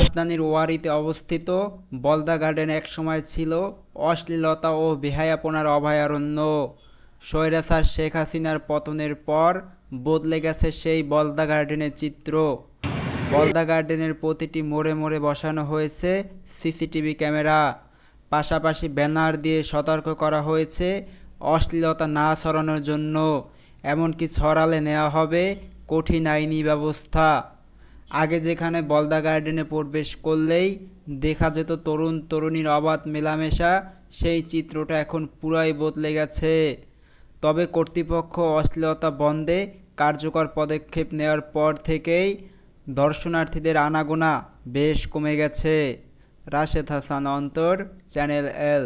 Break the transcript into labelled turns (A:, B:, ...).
A: রাজধানীর ওয়ারীতে অবস্থিত বলদা গার্ডেন একসময় ছিল অশ্লীলতা ও বেহায়াপনার অভয়ারণ্য। স্বৈরাচার শেখ হাসিনার পতনের পর বদলে গেছে সেই বলদা গার্ডেনের চিত্র। বলদা গার্ডেনের প্রতিটি মোড়ে মোড়ে বসানো হয়েছে সিসিটিভি ক্যামেরা, পাশাপাশি ব্যানার দিয়ে সতর্ক করা হয়েছে অশ্লীলতা না ছড়ানোর জন্য, এমনকি ছড়ালে নেওয়া হবে কঠিন আইনি ব্যবস্থা। আগে যেখানে বলদা গার্ডেনে প্রবেশ করলেই দেখা যেত তরুণ তরুণীর অবাধ মেলামেশা, সেই চিত্রটা এখন পুরাই বদলে গেছে। তবে কর্তৃপক্ষ অশ্লীলতা বন্ধে কার্যকর পদক্ষেপ নেওয়ার পর থেকেই দর্শনার্থীদের আনাগোনা বেশ কমে গেছে। রাশেদ হাসান অন্তর, চ্যানেল এল।